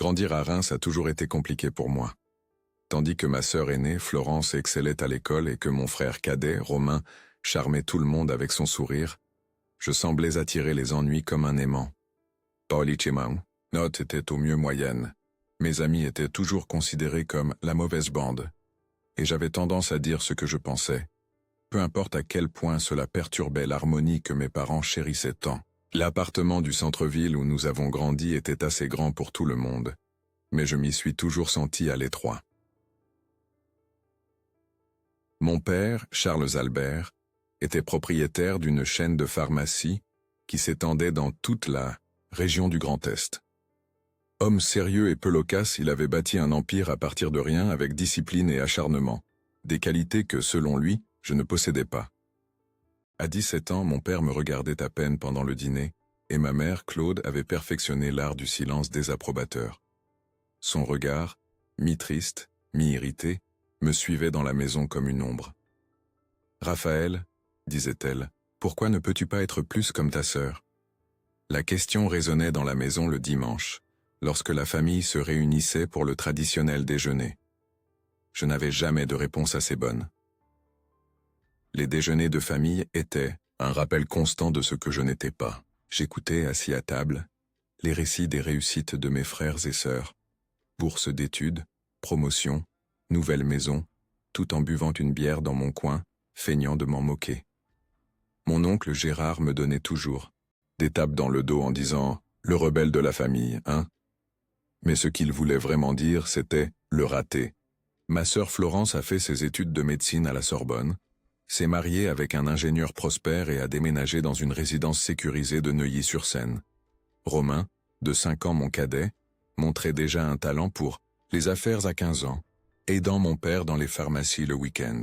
Grandir à Reims a toujours été compliqué pour moi. Tandis que ma sœur aînée, Florence, excellait à l'école et que mon frère cadet, Romain, charmait tout le monde avec son sourire, je semblais attirer les ennuis comme un aimant. Paulicimau, note était au mieux moyenne. Mes amis étaient toujours considérés comme la mauvaise bande. Et j'avais tendance à dire ce que je pensais. Peu importe à quel point cela perturbait l'harmonie que mes parents chérissaient tant. L'appartement du centre-ville où nous avons grandi était assez grand pour tout le monde, mais je m'y suis toujours senti à l'étroit. Mon père, Charles Albert, était propriétaire d'une chaîne de pharmacie qui s'étendait dans toute la région du Grand Est. Homme sérieux et peu loquace, il avait bâti un empire à partir de rien avec discipline et acharnement, des qualités que, selon lui, je ne possédais pas. À 17 ans, mon père me regardait à peine pendant le dîner, et ma mère, Claude, avait perfectionné l'art du silence désapprobateur. Son regard, mi-triste, mi-irrité, me suivait dans la maison comme une ombre. « Raphaël, disait-elle, pourquoi ne peux-tu pas être plus comme ta sœur ?» La question résonnait dans la maison le dimanche, lorsque la famille se réunissait pour le traditionnel déjeuner. Je n'avais jamais de réponse assez bonne. Les déjeuners de famille étaient un rappel constant de ce que je n'étais pas. J'écoutais, assis à table, les récits des réussites de mes frères et sœurs, bourses d'études, promotions, nouvelle maison, tout en buvant une bière dans mon coin, feignant de m'en moquer. Mon oncle Gérard me donnait toujours des tapes dans le dos en disant « le rebelle de la famille, hein ?» Mais ce qu'il voulait vraiment dire, c'était « le raté ». Ma sœur Florence a fait ses études de médecine à la Sorbonne, s'est mariée avec un ingénieur prospère et a déménagé dans une résidence sécurisée de Neuilly-sur-Seine. Romain, de 5 ans mon cadet, montrait déjà un talent pour les affaires à 15 ans, aidant mon père dans les pharmacies le week-end.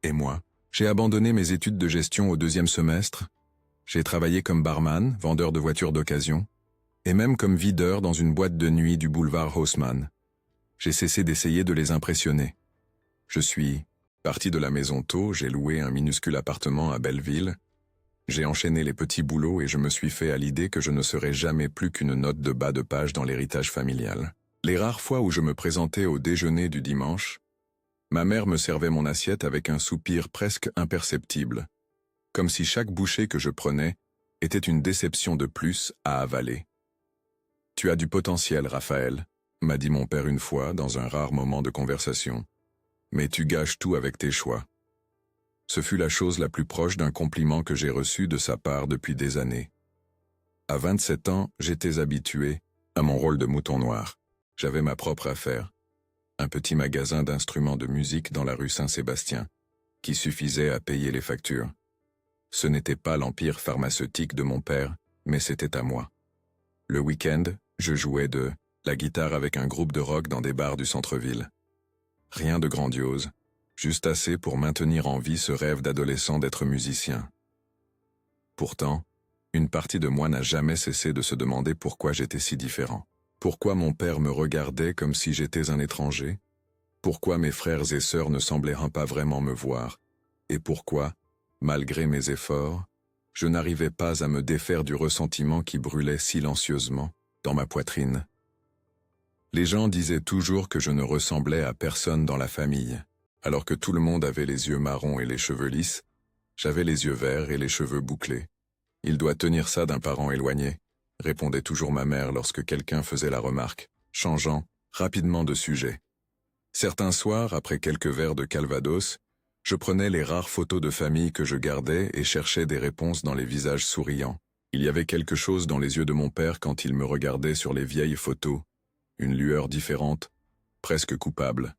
Et moi, j'ai abandonné mes études de gestion au 2e semestre. J'ai travaillé comme barman, vendeur de voitures d'occasion, et même comme videur dans une boîte de nuit du boulevard Haussmann. J'ai cessé d'essayer de les impressionner. Je suis parti de la maison tôt, j'ai loué un minuscule appartement à Belleville. J'ai enchaîné les petits boulots et je me suis fait à l'idée que je ne serais jamais plus qu'une note de bas de page dans l'héritage familial. Les rares fois où je me présentais au déjeuner du dimanche, ma mère me servait mon assiette avec un soupir presque imperceptible, comme si chaque bouchée que je prenais était une déception de plus à avaler. « Tu as du potentiel, Raphaël », m'a dit mon père une fois dans un rare moment de conversation. « Mais tu gâches tout avec tes choix. » Ce fut la chose la plus proche d'un compliment que j'ai reçu de sa part depuis des années. À 27 ans, j'étais habitué à mon rôle de mouton noir. J'avais ma propre affaire, un petit magasin d'instruments de musique dans la rue Saint-Sébastien, qui suffisait à payer les factures. Ce n'était pas l'empire pharmaceutique de mon père, mais c'était à moi. Le week-end, je jouais de la guitare avec un groupe de rock dans des bars du centre-ville. Rien de grandiose, juste assez pour maintenir en vie ce rêve d'adolescent d'être musicien. Pourtant, une partie de moi n'a jamais cessé de se demander pourquoi j'étais si différent. Pourquoi mon père me regardait comme si j'étais un étranger? Pourquoi mes frères et sœurs ne semblaient pas vraiment me voir? Et pourquoi, malgré mes efforts, je n'arrivais pas à me défaire du ressentiment qui brûlait silencieusement dans ma poitrine? Les gens disaient toujours que je ne ressemblais à personne dans la famille. Alors que tout le monde avait les yeux marrons et les cheveux lisses, j'avais les yeux verts et les cheveux bouclés. « Il doit tenir ça d'un parent éloigné », répondait toujours ma mère lorsque quelqu'un faisait la remarque, changeant rapidement de sujet. Certains soirs, après quelques verres de Calvados, je prenais les rares photos de famille que je gardais et cherchais des réponses dans les visages souriants. Il y avait quelque chose dans les yeux de mon père quand il me regardait sur les vieilles photos, une lueur différente, presque coupable.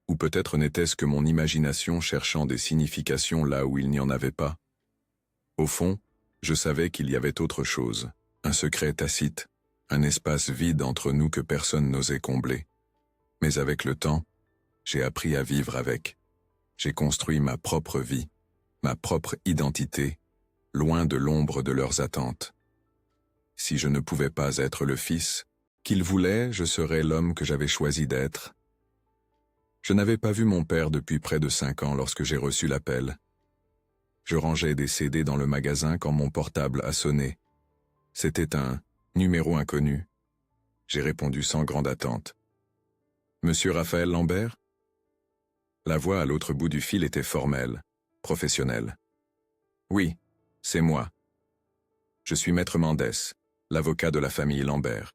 Ou peut-être n'était-ce que mon imagination cherchant des significations là où il n'y en avait pas. Au fond, je savais qu'il y avait autre chose, un secret tacite, un espace vide entre nous que personne n'osait combler. Mais avec le temps, j'ai appris à vivre avec. J'ai construit ma propre vie, ma propre identité, loin de l'ombre de leurs attentes. Si je ne pouvais pas être le fils qu'ils voulaient, je serais l'homme que j'avais choisi d'être. Je n'avais pas vu mon père depuis près de 5 ans lorsque j'ai reçu l'appel. Je rangeais des CD dans le magasin quand mon portable a sonné. C'était un numéro inconnu. J'ai répondu sans grande attente. Monsieur Raphaël Lambert? La voix à l'autre bout du fil était formelle, professionnelle. Oui, c'est moi. Je suis Maître Mendès, l'avocat de la famille Lambert.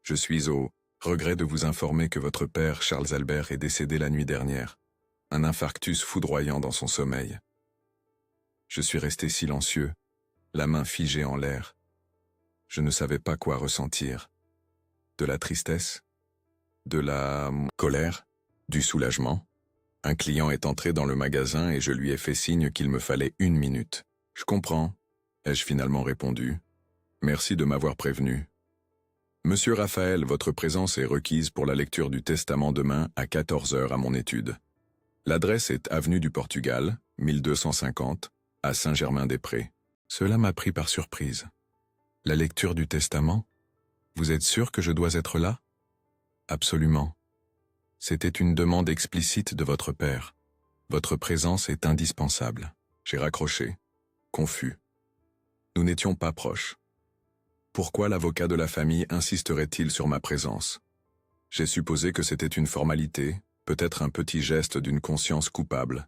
Je suis au regret de vous informer que votre père, Charles Albert, est décédé la nuit dernière. Un infarctus foudroyant dans son sommeil. Je suis resté silencieux, la main figée en l'air. Je ne savais pas quoi ressentir. De la tristesse? De la colère? Du soulagement? Un client est entré dans le magasin et je lui ai fait signe qu'il me fallait 1 minute. Je comprends, ai-je finalement répondu. Merci de m'avoir prévenu. Monsieur Raphaël, votre présence est requise pour la lecture du testament demain à 14 heures à mon étude. L'adresse est avenue du Portugal, 1250, à Saint-Germain-des-Prés. Cela m'a pris par surprise. La lecture du testament? Vous êtes sûr que je dois être là? Absolument. C'était une demande explicite de votre père. Votre présence est indispensable. J'ai raccroché, confus. Nous n'étions pas proches. Pourquoi l'avocat de la famille insisterait-il sur ma présence? J'ai supposé que c'était une formalité, peut-être un petit geste d'une conscience coupable.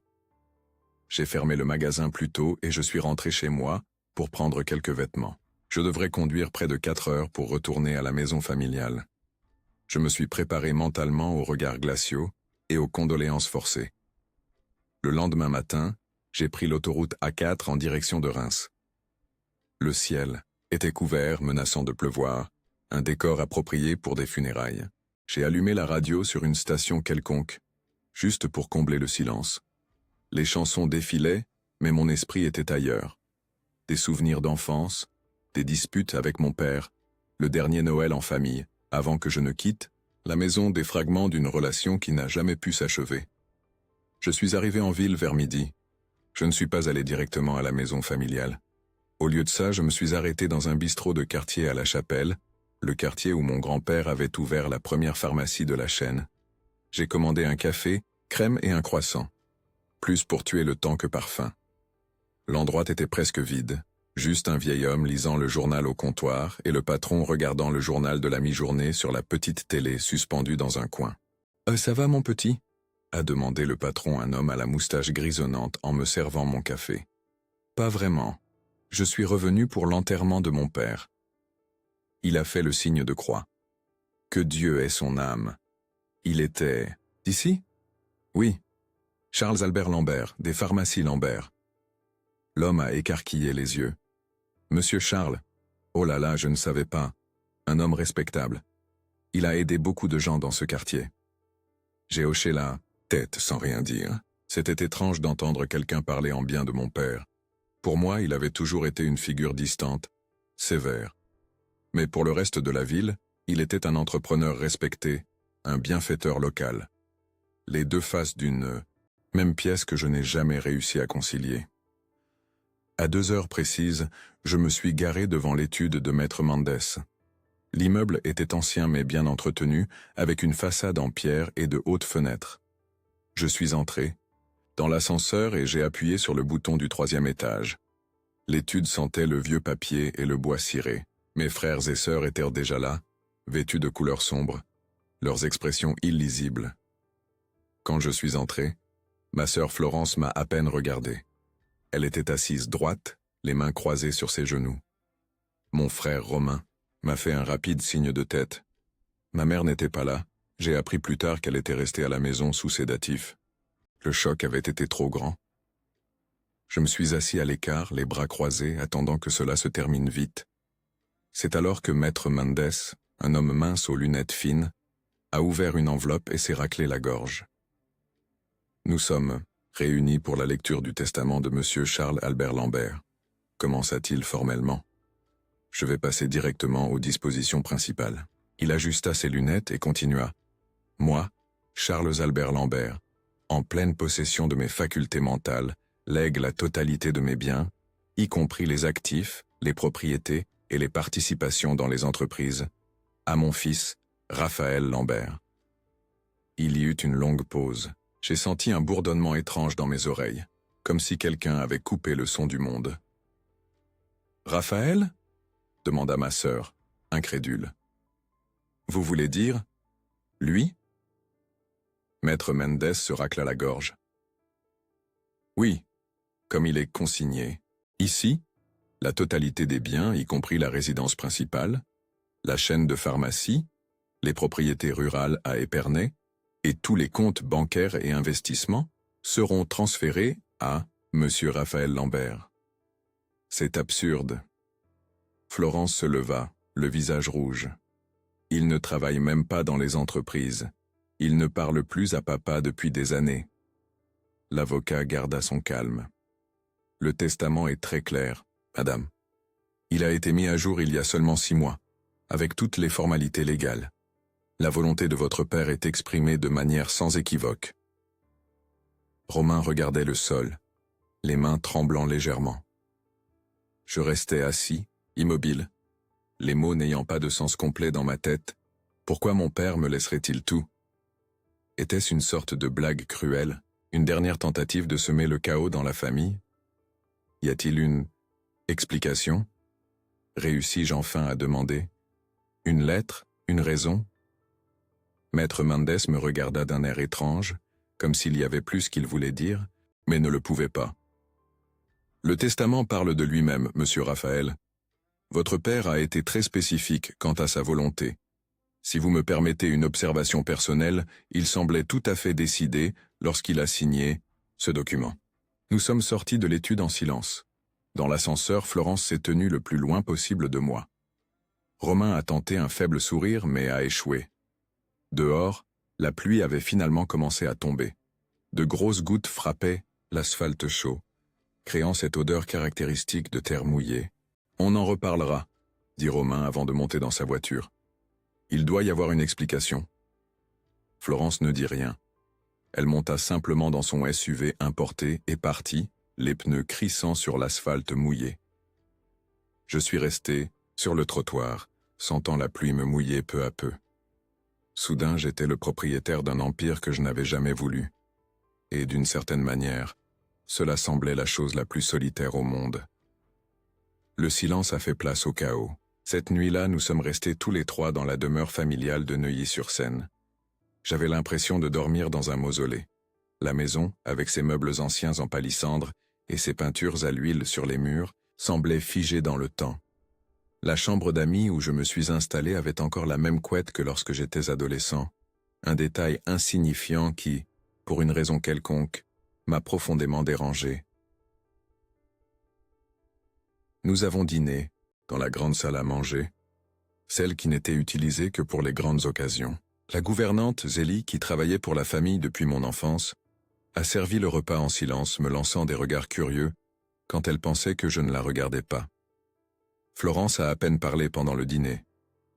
J'ai fermé le magasin plus tôt et je suis rentré chez moi pour prendre quelques vêtements. Je devrais conduire près de 4 heures pour retourner à la maison familiale. Je me suis préparé mentalement aux regards glaciaux et aux condoléances forcées. Le lendemain matin, j'ai pris l'autoroute A4 en direction de Reims. Le ciel était couvert, menaçant de pleuvoir, un décor approprié pour des funérailles. J'ai allumé la radio sur une station quelconque, juste pour combler le silence. Les chansons défilaient, mais mon esprit était ailleurs. Des souvenirs d'enfance, des disputes avec mon père, le dernier Noël en famille, avant que je ne quitte la maison, des fragments d'une relation qui n'a jamais pu s'achever. Je suis arrivé en ville vers midi. Je ne suis pas allé directement à la maison familiale. Au lieu de ça, je me suis arrêté dans un bistrot de quartier à La Chapelle, le quartier où mon grand-père avait ouvert la première pharmacie de la chaîne. J'ai commandé un café, crème et un croissant. Plus pour tuer le temps que par faim. L'endroit était presque vide, juste un vieil homme lisant le journal au comptoir et le patron regardant le journal de la mi-journée sur la petite télé suspendue dans un coin. « Ça va mon petit ?» a demandé le patron, un homme à la moustache grisonnante en me servant mon café. « Pas vraiment. Je suis revenu pour l'enterrement de mon père. » Il a fait le signe de croix. Que Dieu ait son âme. Il était... Ici? Oui. Charles Albert Lambert, des pharmacies Lambert. L'homme a écarquillé les yeux. Monsieur Charles, oh là là, je ne savais pas. Un homme respectable. Il a aidé beaucoup de gens dans ce quartier. J'ai hoché la tête sans rien dire. C'était étrange d'entendre quelqu'un parler en bien de mon père. Pour moi, il avait toujours été une figure distante, sévère. Mais pour le reste de la ville, il était un entrepreneur respecté, un bienfaiteur local. Les deux faces d'une même pièce que je n'ai jamais réussi à concilier. À 2 heures précises, je me suis garé devant l'étude de Maître Mendès. L'immeuble était ancien mais bien entretenu, avec une façade en pierre et de hautes fenêtres. Je suis entré dans l'ascenseur et j'ai appuyé sur le bouton du 3e étage. L'étude sentait le vieux papier et le bois ciré. Mes frères et sœurs étaient déjà là, vêtus de couleurs sombres, leurs expressions illisibles. Quand je suis entré, ma sœur Florence m'a à peine regardé. Elle était assise droite, les mains croisées sur ses genoux. Mon frère Romain m'a fait un rapide signe de tête. Ma mère n'était pas là. J'ai appris plus tard qu'elle était restée à la maison sous sédatif. Le choc avait été trop grand. Je me suis assis à l'écart, les bras croisés, attendant que cela se termine vite. C'est alors que Maître Mendès, un homme mince aux lunettes fines, a ouvert une enveloppe et s'est raclé la gorge. Nous sommes réunis pour la lecture du testament de Monsieur Charles Albert Lambert, commença-t-il formellement. Je vais passer directement aux dispositions principales. Il ajusta ses lunettes et continua. Moi, Charles Albert Lambert, en pleine possession de mes facultés mentales, lègue la totalité de mes biens, y compris les actifs, les propriétés et les participations dans les entreprises, à mon fils, Raphaël Lambert. Il y eut une longue pause. J'ai senti un bourdonnement étrange dans mes oreilles, comme si quelqu'un avait coupé le son du monde. « Raphaël » demanda ma sœur, incrédule. Vous voulez dire? Lui? Maître Mendes se racla la gorge. Oui, comme il est consigné. Ici, la totalité des biens, y compris la résidence principale, la chaîne de pharmacie, les propriétés rurales à Épernay, et tous les comptes bancaires et investissements seront transférés à M. Raphaël Lambert. C'est absurde. Florence se leva, le visage rouge. Il ne travaille même pas dans les entreprises. Il ne parle plus à papa depuis des années. L'avocat garda son calme. Le testament est très clair, madame. Il a été mis à jour il y a seulement 6 mois, avec toutes les formalités légales. La volonté de votre père est exprimée de manière sans équivoque. Romain regardait le sol, les mains tremblant légèrement. Je restais assis, immobile, les mots n'ayant pas de sens complet dans ma tête. Pourquoi mon père me laisserait-il tout? Était-ce une sorte de blague cruelle, une dernière tentative de semer le chaos dans la famille? Y a-t-il une explication? Réussis-je enfin à demander? Une lettre? Une raison? Maître Mendes me regarda d'un air étrange, comme s'il y avait plus qu'il voulait dire, mais ne le pouvait pas. Le testament parle de lui-même, monsieur Raphaël. Votre père a été très spécifique quant à sa volonté. Si vous me permettez une observation personnelle, il semblait tout à fait décidé lorsqu'il a signé ce document. Nous sommes sortis de l'étude en silence. Dans l'ascenseur, Florence s'est tenue le plus loin possible de moi. Romain a tenté un faible sourire, mais a échoué. Dehors, la pluie avait finalement commencé à tomber. De grosses gouttes frappaient l'asphalte chaud, créant cette odeur caractéristique de terre mouillée. « On en reparlera », dit Romain avant de monter dans sa voiture. « Il doit y avoir une explication. » Florence ne dit rien. Elle monta simplement dans son SUV importé et partit, les pneus crissant sur l'asphalte mouillé. Je suis resté sur le trottoir, sentant la pluie me mouiller peu à peu. Soudain, j'étais le propriétaire d'un empire que je n'avais jamais voulu. Et d'une certaine manière, cela semblait la chose la plus solitaire au monde. Le silence a fait place au chaos. Cette nuit-là, nous sommes restés tous les trois dans la demeure familiale de Neuilly-sur-Seine. J'avais l'impression de dormir dans un mausolée. La maison, avec ses meubles anciens en palissandre et ses peintures à l'huile sur les murs, semblait figée dans le temps. La chambre d'amis où je me suis installé avait encore la même couette que lorsque j'étais adolescent, un détail insignifiant qui, pour une raison quelconque, m'a profondément dérangé. Nous avons dîné, dans la grande salle à manger, celle qui n'était utilisée que pour les grandes occasions. La gouvernante, Zélie, qui travaillait pour la famille depuis mon enfance, a servi le repas en silence, me lançant des regards curieux, quand elle pensait que je ne la regardais pas. Florence a à peine parlé pendant le dîner.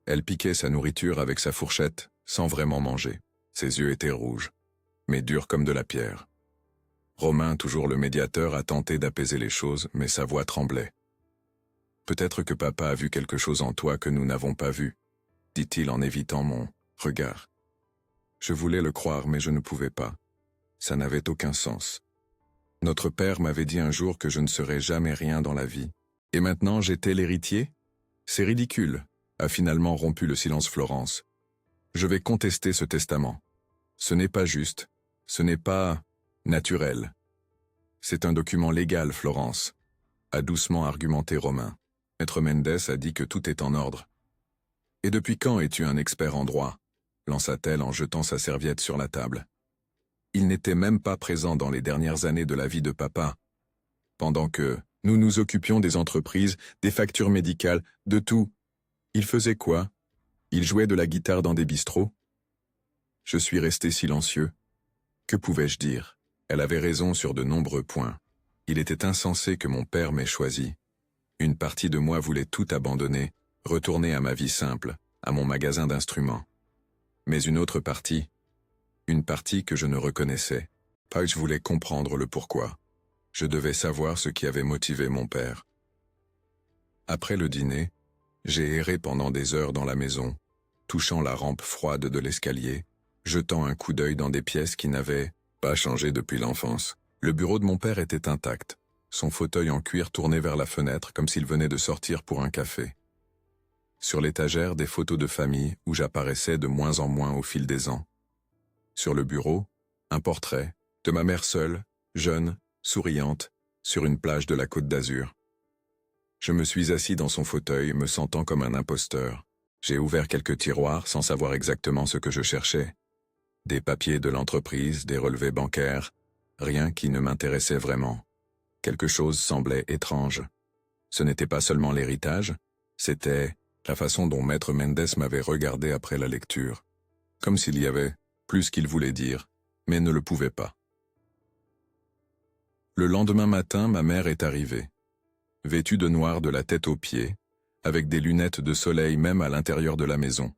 Elle piquait sa nourriture avec sa fourchette, sans vraiment manger. Ses yeux étaient rouges, mais durs comme de la pierre. Romain, toujours le médiateur, a tenté d'apaiser les choses, mais sa voix tremblait. « Peut-être que papa a vu quelque chose en toi que nous n'avons pas vu, » dit-il en évitant mon regard. Je voulais le croire, mais je ne pouvais pas. Ça n'avait aucun sens. Notre père m'avait dit un jour que je ne serais jamais rien dans la vie. Et maintenant, j'étais l'héritier? C'est ridicule, a finalement rompu le silence Florence. Je vais contester ce testament. Ce n'est pas juste, ce n'est pas naturel. C'est un document légal, Florence, a doucement argumenté Romain. Maître Mendes a dit que tout est en ordre. Et depuis quand es-tu un expert en droit? Lança-t-elle en jetant sa serviette sur la table. Il n'était même pas présent dans les dernières années de la vie de papa. Pendant que nous nous occupions des entreprises, des factures médicales, de tout. Il faisait quoi? Il jouait de la guitare dans des bistrots? Je suis resté silencieux. Que pouvais-je dire? Elle avait raison sur de nombreux points. Il était insensé que mon père m'ait choisi. Une partie de moi voulait tout abandonner, retourner à ma vie simple, à mon magasin d'instruments. Mais une autre partie, une partie que je ne reconnaissais, pas que je voulais comprendre le pourquoi. Je devais savoir ce qui avait motivé mon père. Après le dîner, j'ai erré pendant des heures dans la maison, touchant la rampe froide de l'escalier, jetant un coup d'œil dans des pièces qui n'avaient pas changé depuis l'enfance. Le bureau de mon père était intact, son fauteuil en cuir tourné vers la fenêtre comme s'il venait de sortir pour un café. Sur l'étagère, des photos de famille où j'apparaissais de moins en moins au fil des ans. Sur le bureau, un portrait de ma mère seule, jeune, souriante, sur une plage de la Côte d'Azur. Je me suis assis dans son fauteuil, me sentant comme un imposteur. J'ai ouvert quelques tiroirs sans savoir exactement ce que je cherchais. Des papiers de l'entreprise, des relevés bancaires, rien qui ne m'intéressait vraiment. Quelque chose semblait étrange. Ce n'était pas seulement l'héritage, c'était la façon dont Maître Mendes m'avait regardé après la lecture. Comme s'il y avait plus qu'il voulait dire, mais ne le pouvait pas. Le lendemain matin, ma mère est arrivée. Vêtue de noir de la tête aux pieds, avec des lunettes de soleil même à l'intérieur de la maison.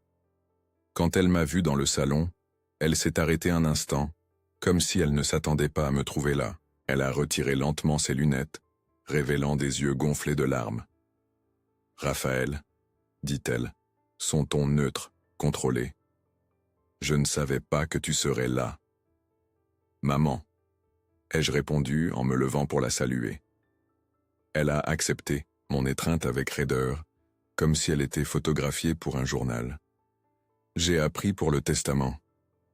Quand elle m'a vu dans le salon, elle s'est arrêtée un instant, comme si elle ne s'attendait pas à me trouver là. Elle a retiré lentement ses lunettes, révélant des yeux gonflés de larmes. « Raphaël, » dit-elle, son ton neutre, contrôlé. « Je ne savais pas que tu serais là. »« Maman, » ai-je répondu en me levant pour la saluer. Elle a accepté mon étreinte avec raideur, comme si elle était photographiée pour un journal. « J'ai appris pour le testament, »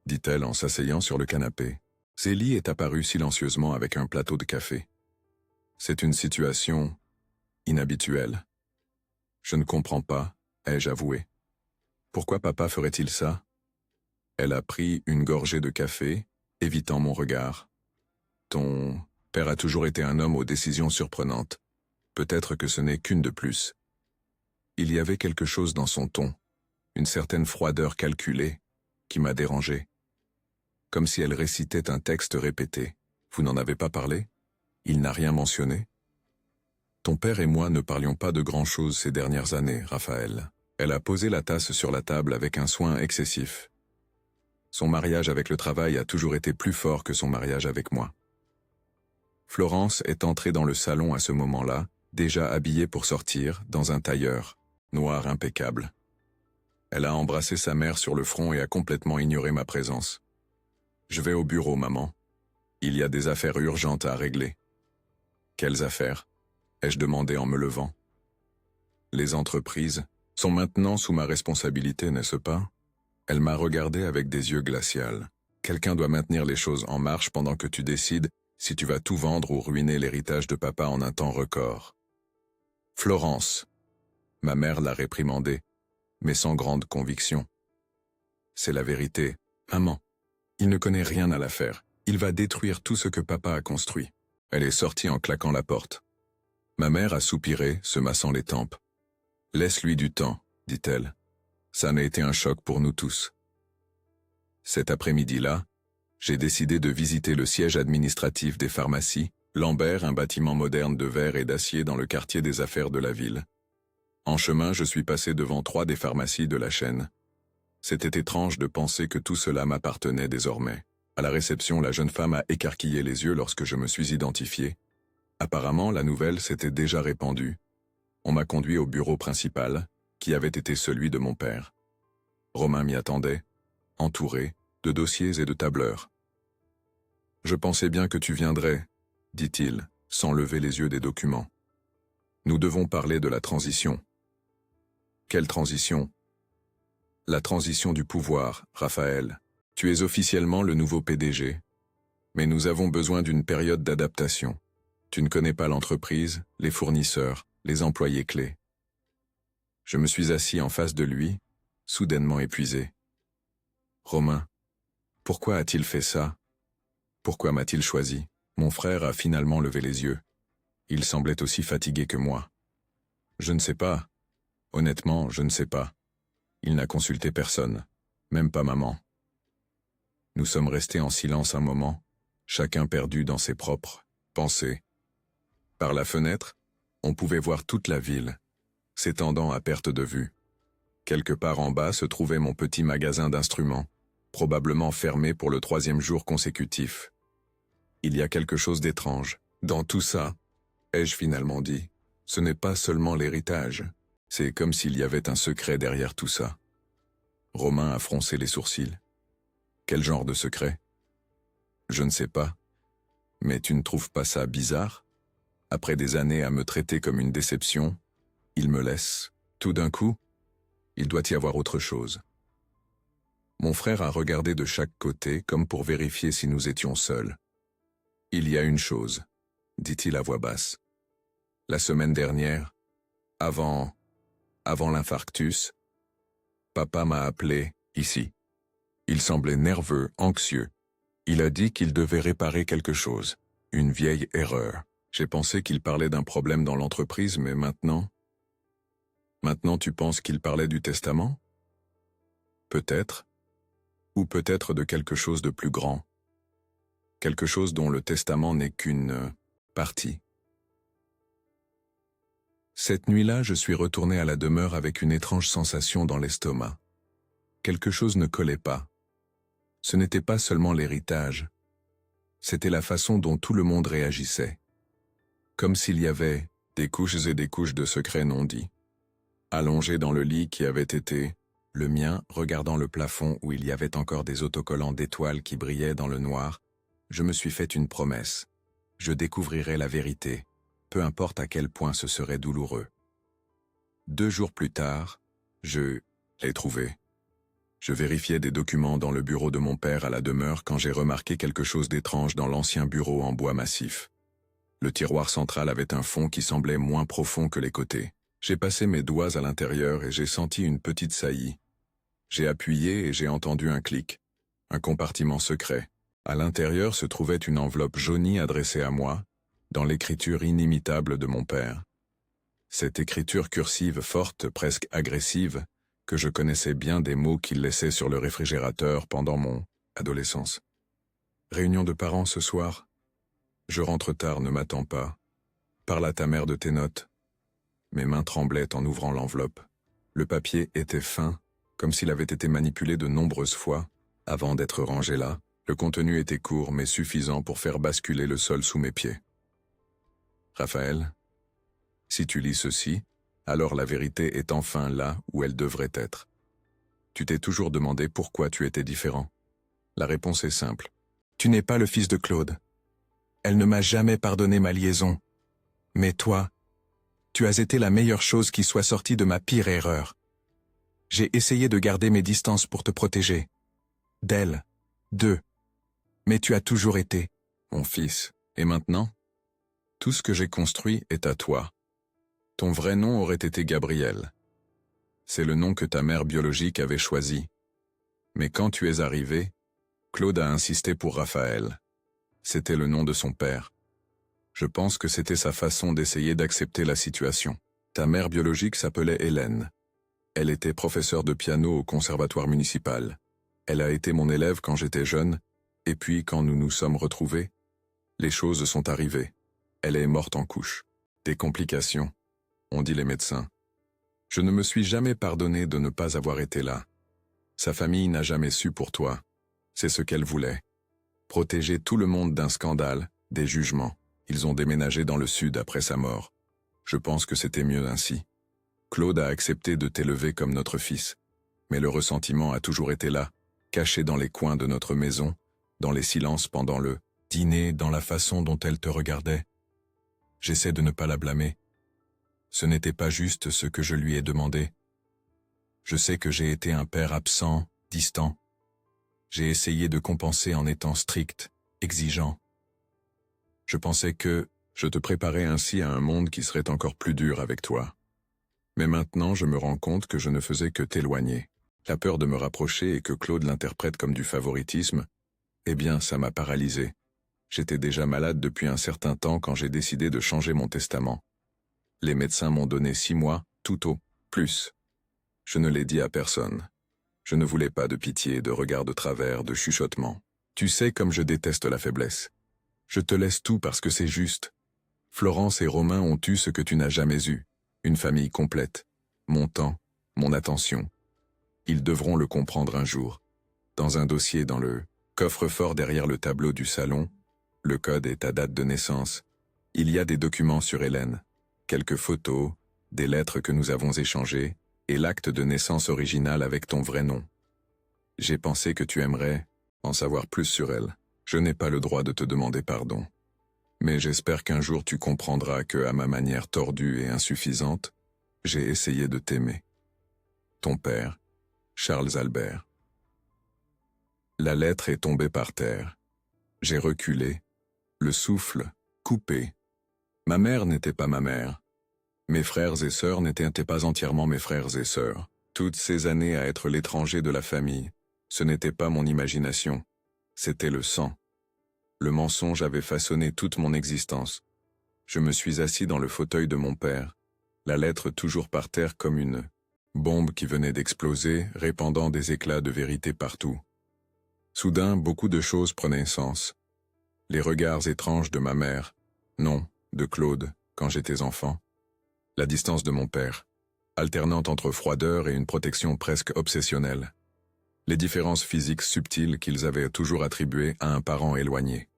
dit-elle en s'asseyant sur le canapé. Zélie est apparue silencieusement avec un plateau de café. C'est une situation inhabituelle. Je ne comprends pas, ai-je avoué. Pourquoi papa ferait-il ça? Elle a pris une gorgée de café, évitant mon regard. Ton père a toujours été un homme aux décisions surprenantes. Peut-être que ce n'est qu'une de plus. Il y avait quelque chose dans son ton, une certaine froideur calculée, qui m'a dérangé. Comme si elle récitait un texte répété. Vous n'en avez pas parlé? Il n'a rien mentionné? Ton père et moi ne parlions pas de grand-chose ces dernières années, Raphaël. Elle a posé la tasse sur la table avec un soin excessif. Son mariage avec le travail a toujours été plus fort que son mariage avec moi. Florence est entrée dans le salon à ce moment-là, déjà habillée pour sortir, dans un tailleur, noir impeccable. Elle a embrassé sa mère sur le front et a complètement ignoré ma présence. « Je vais au bureau, maman. Il y a des affaires urgentes à régler. »« Quelles affaires ?» ai-je demandé en me levant. « Les entreprises sont maintenant sous ma responsabilité, n'est-ce pas ?» Elle m'a regardé avec des yeux glaciaux. « Quelqu'un doit maintenir les choses en marche pendant que tu décides si tu vas tout vendre ou ruiner l'héritage de papa en un temps record. »« Florence !» Ma mère l'a réprimandée, mais sans grande conviction. « C'est la vérité, maman. Il ne connaît rien à l'affaire. Il va détruire tout ce que papa a construit. » Elle est sortie en claquant la porte. Ma mère a soupiré, se massant les tempes. « Laisse-lui du temps, » dit-elle. Ça n'a été un choc pour nous tous. Cet après-midi-là, j'ai décidé de visiter le siège administratif des pharmacies, Lambert, un bâtiment moderne de verre et d'acier dans le quartier des affaires de la ville. En chemin, je suis passé devant 3 des pharmacies de la chaîne. C'était étrange de penser que tout cela m'appartenait désormais. À la réception, la jeune femme a écarquillé les yeux lorsque je me suis identifié. Apparemment, la nouvelle s'était déjà répandue. On m'a conduit au bureau principal, qui avait été celui de mon père. Romain m'y attendait, entouré de dossiers et de tableurs. « Je pensais bien que tu viendrais, » dit-il, sans lever les yeux des documents. « Nous devons parler de la transition. » « Quelle transition ? » « La transition du pouvoir, Raphaël. Tu es officiellement le nouveau PDG. Mais nous avons besoin d'une période d'adaptation. Tu ne connais pas l'entreprise, les fournisseurs, les employés clés. » Je me suis assis en face de lui, soudainement épuisé. « Romain, pourquoi a-t-il fait ça? Pourquoi m'a-t-il choisi ?» Mon frère a finalement levé les yeux. Il semblait aussi fatigué que moi. « Je ne sais pas. Honnêtement, je ne sais pas. Il n'a consulté personne, même pas maman. » Nous sommes restés en silence un moment, chacun perdu dans ses propres pensées. Par la fenêtre, on pouvait voir toute la ville, s'étendant à perte de vue. Quelque part en bas se trouvait mon petit magasin d'instruments, probablement fermé pour le 3e jour consécutif. Il y a quelque chose d'étrange. Dans tout ça, ai-je finalement dit, ce n'est pas seulement l'héritage. C'est comme s'il y avait un secret derrière tout ça. Romain a froncé les sourcils. Quel genre de secret? Je ne sais pas. Mais tu ne trouves pas ça bizarre? Après des années à me traiter comme une déception, il me laisse, tout d'un coup, Il doit y avoir autre chose. Mon frère a regardé de chaque côté comme pour vérifier si nous étions seuls. Il y a une chose, dit-il à voix basse. La semaine dernière, avant l'infarctus, papa m'a appelé ici. Il semblait nerveux, anxieux. Il a dit qu'il devait réparer quelque chose, une vieille erreur. J'ai pensé qu'il parlait d'un problème dans l'entreprise, mais maintenant... Maintenant tu penses qu'il parlait du testament? Peut-être. Ou peut-être de quelque chose de plus grand. Quelque chose dont le testament n'est qu'une partie. Cette nuit-là, je suis retourné à la demeure avec une étrange sensation dans l'estomac. Quelque chose ne collait pas. Ce n'était pas seulement l'héritage. C'était la façon dont tout le monde réagissait. Comme s'il y avait des couches et des couches de secrets non dits. Allongé dans le lit qui avait été le mien, regardant le plafond où il y avait encore des autocollants d'étoiles qui brillaient dans le noir, je me suis fait une promesse. Je découvrirai la vérité, peu importe à quel point ce serait douloureux. 2 jours plus tard, je l'ai trouvé. Je vérifiais des documents dans le bureau de mon père à la demeure quand j'ai remarqué quelque chose d'étrange dans l'ancien bureau en bois massif. Le tiroir central avait un fond qui semblait moins profond que les côtés. J'ai passé mes doigts à l'intérieur et j'ai senti une petite saillie. J'ai appuyé et j'ai entendu un clic. Un compartiment secret. À l'intérieur se trouvait une enveloppe jaunie adressée à moi, dans l'écriture inimitable de mon père. Cette écriture cursive forte, presque agressive, que je connaissais bien des mots qu'il laissait sur le réfrigérateur pendant mon adolescence. Réunion de parents ce soir? Je rentre tard, ne m'attends pas. Parle à ta mère de tes notes. Mes mains tremblaient en ouvrant l'enveloppe. Le papier était fin, comme s'il avait été manipulé de nombreuses fois, avant d'être rangé là. Le contenu était court, mais suffisant pour faire basculer le sol sous mes pieds. Raphaël, si tu lis ceci, alors la vérité est enfin là où elle devrait être. Tu t'es toujours demandé pourquoi tu étais différent. La réponse est simple. Tu n'es pas le fils de Claude. Elle ne m'a jamais pardonné ma liaison. Mais toi, tu as été la meilleure chose qui soit sortie de ma pire erreur. J'ai essayé de garder mes distances pour te protéger. D'elle, d'eux. Mais tu as toujours été mon fils. Et maintenant? Tout ce que j'ai construit est à toi. Ton vrai nom aurait été Gabriel. C'est le nom que ta mère biologique avait choisi. Mais quand tu es arrivé, Claude a insisté pour Raphaël. C'était le nom de son père. Je pense que c'était sa façon d'essayer d'accepter la situation. Ta mère biologique s'appelait Hélène. Elle était professeure de piano au conservatoire municipal. Elle a été mon élève quand j'étais jeune, et puis quand nous nous sommes retrouvés, les choses sont arrivées. Elle est morte en couche. Des complications, ont dit les médecins. Je ne me suis jamais pardonné de ne pas avoir été là. Sa famille n'a jamais su pour toi. C'est ce qu'elle voulait. Protéger tout le monde d'un scandale, des jugements. Ils ont déménagé dans le sud après sa mort. Je pense que c'était mieux ainsi. Claude a accepté de t'élever comme notre fils. Mais le ressentiment a toujours été là, caché dans les coins de notre maison, dans les silences pendant le dîner, dans la façon dont elle te regardait. J'essaie de ne pas la blâmer. Ce n'était pas juste ce que je lui ai demandé. Je sais que j'ai été un père absent, distant. J'ai essayé de compenser en étant strict, exigeant. Je pensais que je te préparais ainsi à un monde qui serait encore plus dur avec toi. Mais maintenant, je me rends compte que je ne faisais que t'éloigner. La peur de me rapprocher et que Claude l'interprète comme du favoritisme, eh bien, ça m'a paralysé. J'étais déjà malade depuis un certain temps quand j'ai décidé de changer mon testament. Les médecins m'ont donné 6 mois, tout au plus. Je ne l'ai dit à personne. Je ne voulais pas de pitié, de regard de travers, de chuchotement. Tu sais comme je déteste la faiblesse. Je te laisse tout parce que c'est juste. Florence et Romain ont eu ce que tu n'as jamais eu. Une famille complète. Mon temps, mon attention. Ils devront le comprendre un jour. Dans un dossier dans le coffre-fort derrière le tableau du salon, le code et ta date de naissance. Il y a des documents sur Hélène, quelques photos, des lettres que nous avons échangées, et l'acte de naissance original avec ton vrai nom. J'ai pensé que tu aimerais en savoir plus sur elle. Je n'ai pas le droit de te demander pardon. Mais j'espère qu'un jour tu comprendras que, à ma manière tordue et insuffisante, j'ai essayé de t'aimer. ton père, Charles Albert. La lettre est tombée par terre. J'ai reculé, le souffle coupé. Ma mère n'était pas ma mère. Mes frères et sœurs n'étaient pas entièrement mes frères et sœurs. Toutes ces années à être l'étranger de la famille, ce n'était pas mon imagination, c'était le sang. Le mensonge avait façonné toute mon existence. Je me suis assis dans le fauteuil de mon père, la lettre toujours par terre comme une bombe qui venait d'exploser, répandant des éclats de vérité partout. Soudain, beaucoup de choses prenaient sens. Les regards étranges de ma mère, non, de Claude, quand j'étais enfant. La distance de mon père, alternante entre froideur et une protection presque obsessionnelle. Les différences physiques subtiles qu'ils avaient toujours attribuées à un parent éloigné.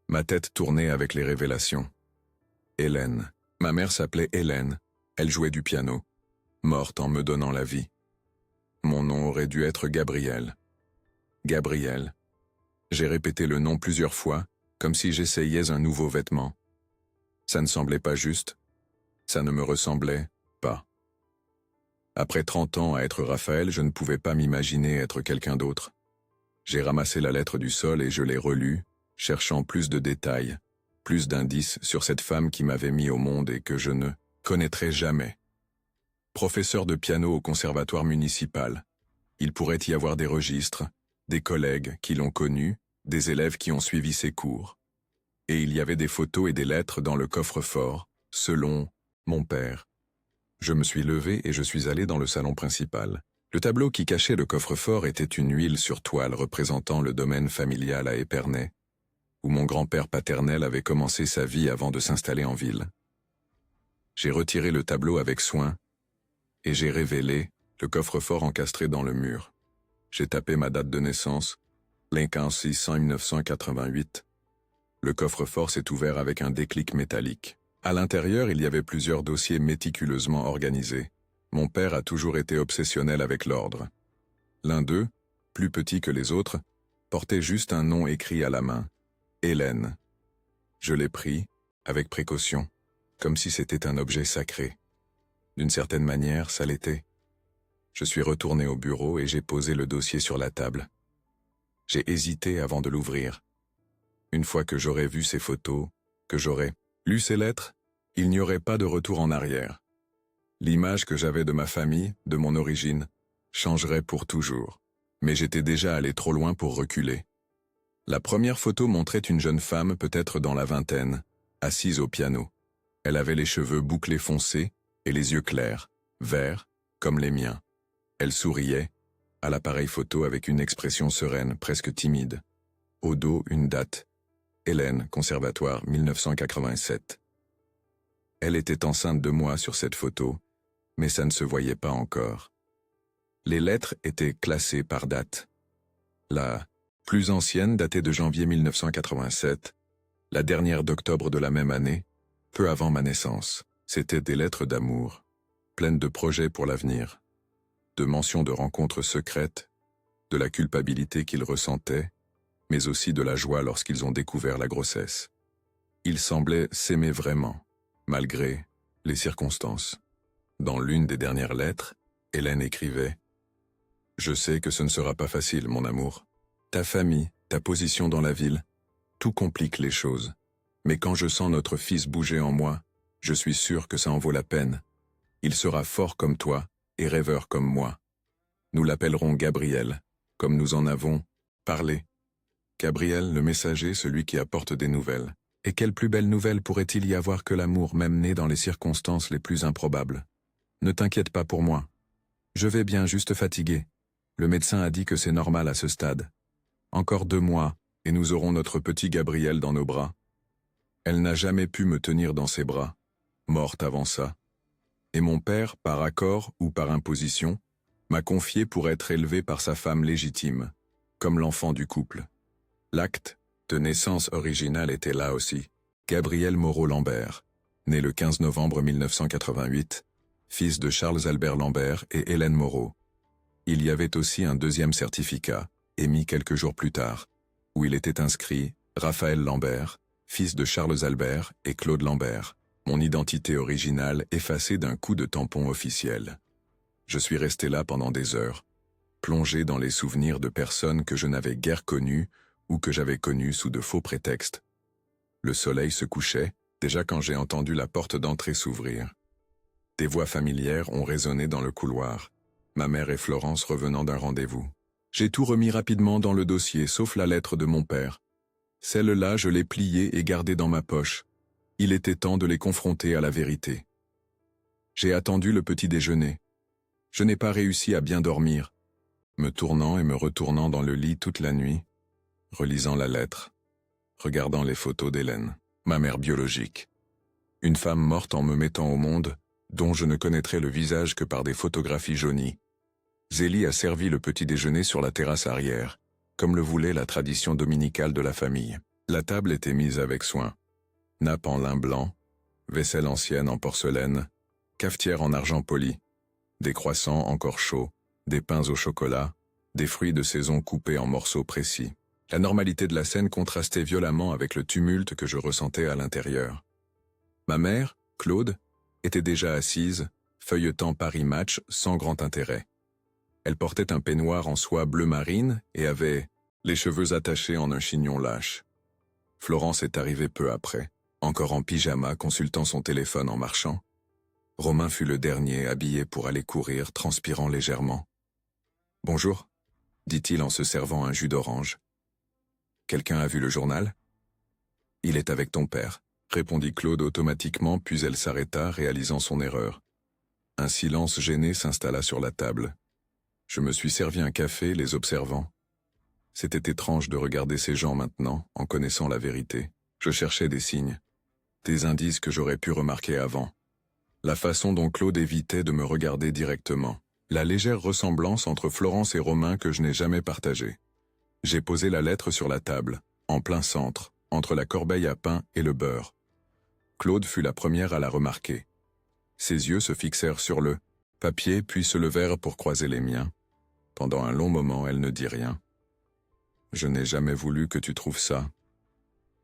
Ma tête tournait avec les révélations. Hélène. Ma mère s'appelait Hélène. Elle jouait du piano, morte en me donnant la vie. Mon nom aurait dû être Gabriel. Gabriel. J'ai répété le nom plusieurs fois, comme si j'essayais un nouveau vêtement. Ça ne semblait pas juste. Ça ne me ressemblait pas. Après 30 ans à être Raphaël, je ne pouvais pas m'imaginer être quelqu'un d'autre. J'ai ramassé la lettre du sol et je l'ai relue, cherchant plus de détails, plus d'indices sur cette femme qui m'avait mis au monde et que je ne connaîtrai jamais. Professeur de piano au conservatoire municipal, il pourrait y avoir des registres, des collègues qui l'ont connu, des élèves qui ont suivi ses cours. Et il y avait des photos et des lettres dans le coffre-fort, selon mon père. Je me suis levé et je suis allé dans le salon principal. Le tableau qui cachait le coffre-fort était une huile sur toile représentant le domaine familial à Épernay, où mon grand-père paternel avait commencé sa vie avant de s'installer en ville. J'ai retiré le tableau avec soin, et j'ai révélé le coffre-fort encastré dans le mur. J'ai tapé ma date de naissance, Lincoln 600 1988. Le coffre-fort s'est ouvert avec un déclic métallique. À l'intérieur, il y avait plusieurs dossiers méticuleusement organisés. Mon père a toujours été obsessionnel avec l'ordre. L'un d'eux, plus petit que les autres, portait juste un nom écrit à la main. Hélène. Je l'ai pris, avec précaution, comme si c'était un objet sacré. D'une certaine manière, ça l'était. Je suis retourné au bureau et j'ai posé le dossier sur la table. J'ai hésité avant de l'ouvrir. Une fois que j'aurais vu ces photos, que j'aurais lu ces lettres, il n'y aurait pas de retour en arrière. L'image que j'avais de ma famille, de mon origine, changerait pour toujours. Mais j'étais déjà allé trop loin pour reculer. La première photo montrait une jeune femme peut-être dans la vingtaine, assise au piano. Elle avait les cheveux bouclés foncés et les yeux clairs, verts, comme les miens. Elle souriait, à l'appareil photo avec une expression sereine, presque timide. Au dos, une date. Hélène, Conservatoire, 1987. Elle était enceinte de moi sur cette photo, mais ça ne se voyait pas encore. Les lettres étaient classées par date. La plus ancienne datait de janvier 1987, la dernière d'octobre de la même année, peu avant ma naissance. C'étaient des lettres d'amour, pleines de projets pour l'avenir, de mentions de rencontres secrètes, de la culpabilité qu'ils ressentaient, mais aussi de la joie lorsqu'ils ont découvert la grossesse. Ils semblaient s'aimer vraiment, malgré les circonstances. Dans l'une des dernières lettres, Hélène écrivait « Je sais que ce ne sera pas facile, mon amour. Ta famille, ta position dans la ville, tout complique les choses. Mais quand je sens notre fils bouger en moi, je suis sûr que ça en vaut la peine. Il sera fort comme toi et rêveur comme moi. Nous l'appellerons Gabriel, comme nous en avons parlé. Gabriel, le messager, celui qui apporte des nouvelles. Et quelle plus belle nouvelle pourrait-il y avoir que l'amour même né dans les circonstances les plus improbables? Ne t'inquiète pas pour moi. Je vais bien, juste fatigué. Le médecin a dit que c'est normal à ce stade. Encore 2 mois, et nous aurons notre petit Gabriel dans nos bras. Elle n'a jamais pu me tenir dans ses bras, morte avant ça. Et mon père, par accord ou par imposition, m'a confié pour être élevé par sa femme légitime, comme l'enfant du couple. L'acte de naissance original était là aussi. Gabriel Moreau-Lambert, né le 15 novembre 1988, fils de Charles Albert Lambert et Hélène Moreau. Il y avait aussi un deuxième certificat, émis quelques jours plus tard, où il était inscrit Raphaël Lambert, fils de Charles Albert et Claude Lambert, mon identité originale effacée d'un coup de tampon officiel. Je suis resté là pendant des heures, plongé dans les souvenirs de personnes que je n'avais guère connues ou que j'avais connues sous de faux prétextes. Le soleil se couchait, déjà quand j'ai entendu la porte d'entrée s'ouvrir. Des voix familières ont résonné dans le couloir, ma mère et Florence revenant d'un rendez-vous. J'ai tout remis rapidement dans le dossier, sauf la lettre de mon père. Celle-là, je l'ai pliée et gardée dans ma poche. Il était temps de les confronter à la vérité. J'ai attendu le petit déjeuner. Je n'ai pas réussi à bien dormir, me tournant et me retournant dans le lit toute la nuit, relisant la lettre, regardant les photos d'Hélène, ma mère biologique. Une femme morte en me mettant au monde, dont je ne connaîtrais le visage que par des photographies jaunies. Zélie a servi le petit déjeuner sur la terrasse arrière, comme le voulait la tradition dominicale de la famille. La table était mise avec soin. Nappe en lin blanc, vaisselle ancienne en porcelaine, cafetière en argent poli, des croissants encore chauds, des pains au chocolat, des fruits de saison coupés en morceaux précis. La normalité de la scène contrastait violemment avec le tumulte que je ressentais à l'intérieur. Ma mère, Claude, était déjà assise, feuilletant Paris Match sans grand intérêt. Elle portait un peignoir en soie bleu marine et avait les cheveux attachés en un chignon lâche. Florence est arrivée peu après, encore en pyjama consultant son téléphone en marchant. Romain fut le dernier habillé pour aller courir, transpirant légèrement. « Bonjour », dit-il en se servant un jus d'orange. « Quelqu'un a vu le journal ?»« Il est avec ton père », répondit Claude automatiquement, puis elle s'arrêta, réalisant son erreur. Un silence gêné s'installa sur la table. Je me suis servi un café, les observant. C'était étrange de regarder ces gens maintenant, en connaissant la vérité. Je cherchais des signes, des indices que j'aurais pu remarquer avant. La façon dont Claude évitait de me regarder directement. La légère ressemblance entre Florence et Romain que je n'ai jamais partagée. J'ai posé la lettre sur la table, en plein centre, entre la corbeille à pain et le beurre. Claude fut la première à la remarquer. Ses yeux se fixèrent sur le papier puis se levèrent pour croiser les miens. Pendant un long moment, elle ne dit rien. « Je n'ai jamais voulu que tu trouves ça, »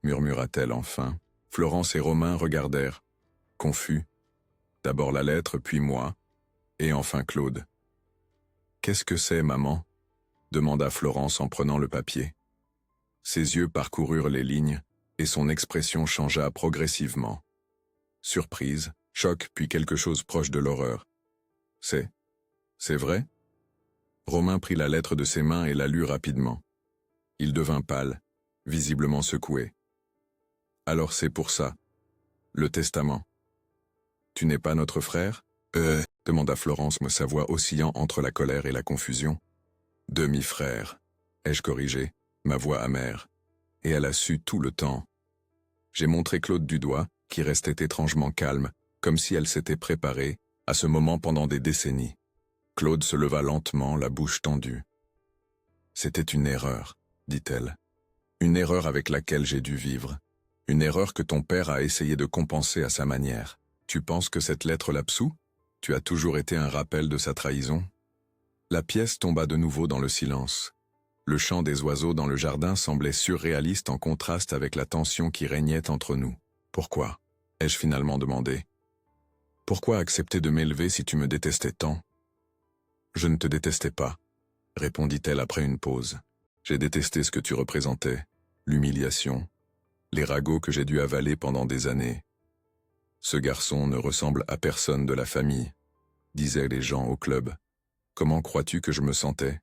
murmura-t-elle enfin. Florence et Romain regardèrent, confus. D'abord la lettre, puis moi, et enfin Claude. « Qu'est-ce que c'est, maman ?» demanda Florence en prenant le papier. Ses yeux parcoururent les lignes, et son expression changea progressivement. Surprise, choc, puis quelque chose proche de l'horreur. « C'est vrai ?» Romain prit la lettre de ses mains et la lut rapidement. Il devint pâle, visiblement secoué. « Alors c'est pour ça. Le testament. Tu n'es pas notre frère ?» demanda Florence, sa voix oscillant entre la colère et la confusion. « Demi-frère, ai-je corrigé, ma voix amère. Et elle a su tout le temps. » J'ai montré Claude du doigt, qui restait étrangement calme, comme si elle s'était préparée à ce moment pendant des décennies. Claude se leva lentement, la bouche tendue. « C'était une erreur, » dit-elle. « Une erreur avec laquelle j'ai dû vivre. Une erreur que ton père a essayé de compenser à sa manière. Tu penses que cette lettre l'absout ? Tu as toujours été un rappel de sa trahison ?» La pièce tomba de nouveau dans le silence. Le chant des oiseaux dans le jardin semblait surréaliste en contraste avec la tension qui régnait entre nous. « Pourquoi ?» ai-je finalement demandé. « Pourquoi accepter de m'élever si tu me détestais tant ?»« Je ne te détestais pas, » répondit-elle après une pause. « J'ai détesté ce que tu représentais, l'humiliation, les ragots que j'ai dû avaler pendant des années. Ce garçon ne ressemble à personne de la famille, disaient les gens au club. Comment crois-tu que je me sentais ?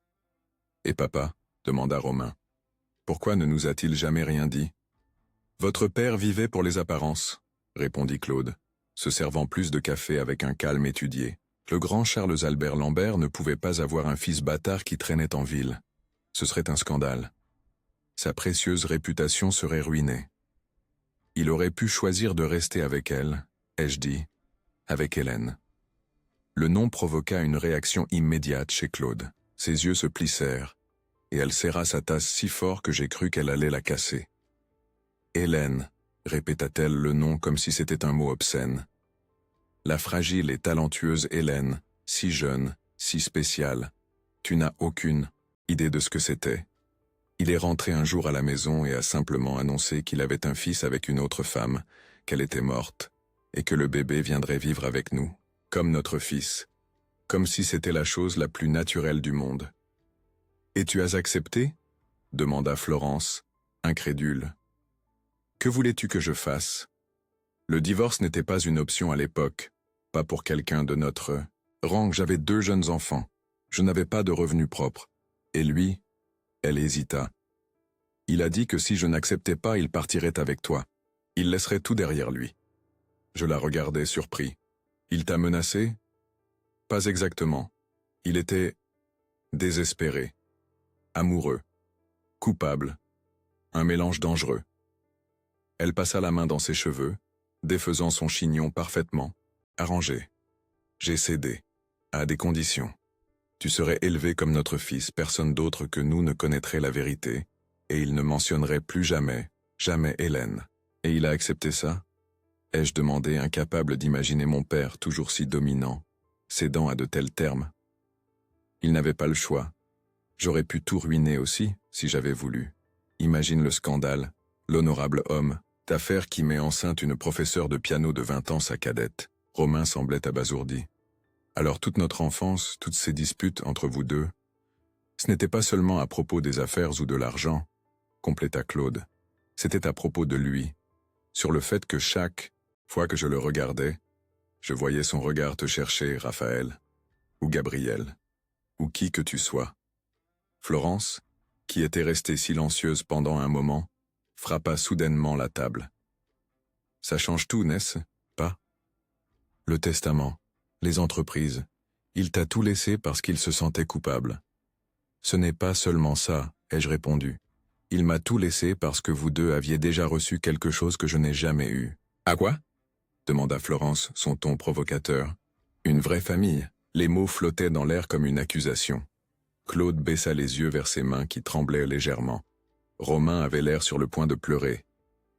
Et papa ? Demanda Romain. Pourquoi ne nous a-t-il jamais rien dit ? Votre père vivait pour les apparences, répondit Claude, se servant plus de café avec un calme étudié. Le grand Charles Albert Lambert ne pouvait pas avoir un fils bâtard qui traînait en ville. Ce serait un scandale. Sa précieuse réputation serait ruinée. Il aurait pu choisir de rester avec elle, ai-je dit, avec Hélène. Le nom provoqua une réaction immédiate chez Claude. Ses yeux se plissèrent, et elle serra sa tasse si fort que j'ai cru qu'elle allait la casser. Hélène, répéta-t-elle le nom comme si c'était un mot obscène. La fragile et talentueuse Hélène, si jeune, si spéciale. Tu n'as aucune idée de ce que c'était. Il est rentré un jour à la maison et a simplement annoncé qu'il avait un fils avec une autre femme, qu'elle était morte, et que le bébé viendrait vivre avec nous, comme notre fils. comme si c'était la chose la plus naturelle du monde. « Et tu as accepté » demanda Florence, incrédule. « Que voulais-tu que je fasse ?» Le divorce n'était pas une option à l'époque, pas pour quelqu'un de notre rang. J'avais 2 jeunes enfants, je n'avais pas de revenus propres. Et lui, elle hésita. Il a dit que si je n'acceptais pas, il partirait avec toi. Il laisserait tout derrière lui. Je la regardais surpris. Il t'a menacé ? Pas exactement. Il était désespéré, amoureux, coupable, un mélange dangereux. Elle passa la main dans ses cheveux, défaisant son chignon parfaitement, arrangé. J'ai cédé, à des conditions. Tu serais élevé comme notre fils, personne d'autre que nous ne connaîtrait la vérité, et il ne mentionnerait plus jamais, jamais Hélène. Et il a accepté ça ? Ai-je demandé, incapable d'imaginer mon père toujours si dominant, cédant à de tels termes. Il n'avait pas le choix. J'aurais pu tout ruiner aussi, si j'avais voulu. Imagine le scandale, l'honorable homme, d'affaires qui met enceinte une professeure de piano de 20 ans, sa cadette. Romain semblait abasourdi. Alors toute notre enfance, toutes ces disputes entre vous deux, ce n'était pas seulement à propos des affaires ou de l'argent, compléta Claude. C'était à propos de lui, sur le fait que chaque fois que je le regardais, je voyais son regard te chercher, Raphaël, ou Gabriel, ou qui que tu sois. Florence, qui était restée silencieuse pendant un moment, frappa soudainement la table. Ça change tout, n'est-ce pas? Le testament, les entreprises, il t'a tout laissé parce qu'il se sentait coupable. Ce n'est pas seulement ça, ai-je répondu. Il m'a tout laissé parce que vous deux aviez déjà reçu quelque chose que je n'ai jamais eu. À quoi? Demanda Florence, son ton provocateur. Une vraie famille. Les mots flottaient dans l'air comme une accusation. Claude baissa les yeux vers ses mains qui tremblaient légèrement. Romain avait l'air sur le point de pleurer.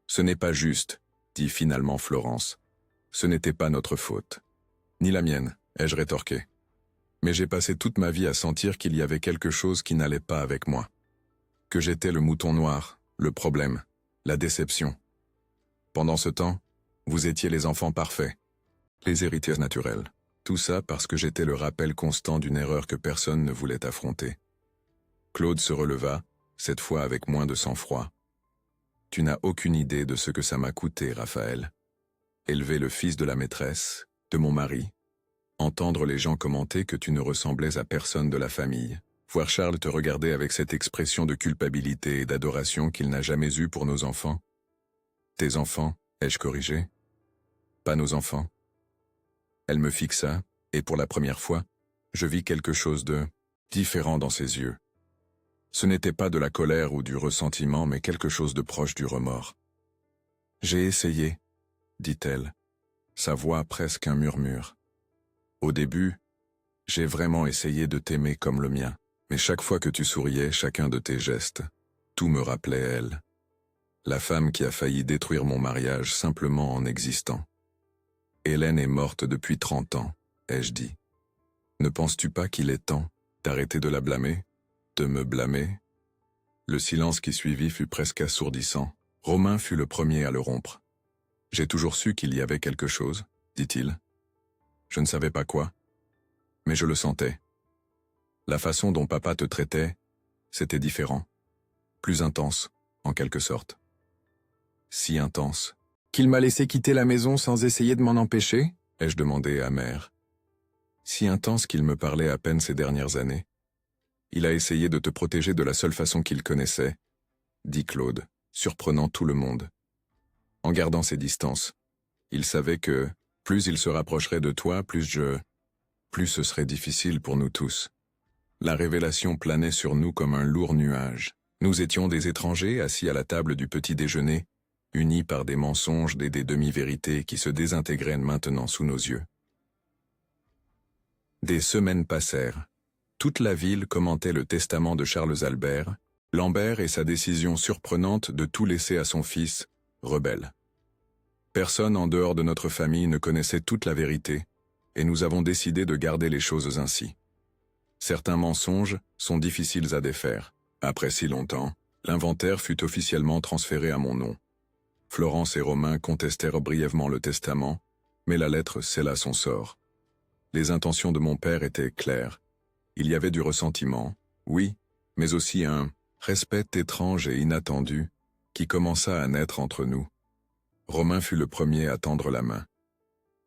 Ce n'est pas juste, dit finalement Florence. Ce n'était pas notre faute. Ni la mienne, ai-je rétorqué. Mais j'ai passé toute ma vie à sentir qu'il y avait quelque chose qui n'allait pas avec moi. Que j'étais le mouton noir, le problème, la déception. Pendant ce temps, vous étiez les enfants parfaits, les héritiers naturels. Tout ça parce que j'étais le rappel constant d'une erreur que personne ne voulait affronter. Claude se releva, cette fois avec moins de sang-froid. Tu n'as aucune idée de ce que ça m'a coûté, Raphaël. Élever le fils de la maîtresse, de mon mari, entendre les gens commenter que tu ne ressemblais à personne de la famille, voir Charles te regarder avec cette expression de culpabilité et d'adoration qu'il n'a jamais eue pour nos enfants. Tes enfants, ai-je corrigé? Pas nos enfants. Elle me fixa, et pour la première fois, je vis quelque chose de différent dans ses yeux. Ce n'était pas de la colère ou du ressentiment, mais quelque chose de proche du remords. J'ai essayé, dit-elle, sa voix presque un murmure. Au début, j'ai vraiment essayé de t'aimer comme le mien, mais chaque fois que tu souriais, chacun de tes gestes, tout me rappelait elle. La femme qui a failli détruire mon mariage simplement en existant. Hélène est morte depuis 30 ans, ai-je dit. Ne penses-tu pas qu'il est temps d'arrêter de la blâmer, de me blâmer? Le silence qui suivit fut presque assourdissant. Romain fut le premier à le rompre. J'ai toujours su qu'il y avait quelque chose, dit-il. Je ne savais pas quoi, mais je le sentais. La façon dont papa te traitait, c'était différent. Plus intense, en quelque sorte. Si intense. Qu'il m'a laissé quitter la maison sans essayer de m'en empêcher? Ai-je demandé amer. Si intense qu'il me parlait à peine ces dernières années. Il a essayé de te protéger de la seule façon qu'il connaissait, dit Claude, surprenant tout le monde. En gardant ses distances, il savait que, plus il se rapprocherait de toi, plus ce serait difficile pour nous tous. La révélation planait sur nous comme un lourd nuage. Nous étions des étrangers assis à la table du petit déjeuner, unis par des mensonges et des demi-vérités qui se désintégraient maintenant sous nos yeux. Des semaines passèrent. Toute la ville commentait le testament de Charles Albert, Lambert et sa décision surprenante de tout laisser à son fils, rebelle. Personne en dehors de notre famille ne connaissait toute la vérité, et nous avons décidé de garder les choses ainsi. Certains mensonges sont difficiles à défaire. Après si longtemps, l'inventaire fut officiellement transféré à mon nom. Florence et Romain contestèrent brièvement le testament, mais la lettre scella son sort. Les intentions de mon père étaient claires. Il y avait du ressentiment, oui, mais aussi un respect étrange et inattendu qui commença à naître entre nous. Romain fut le premier à tendre la main.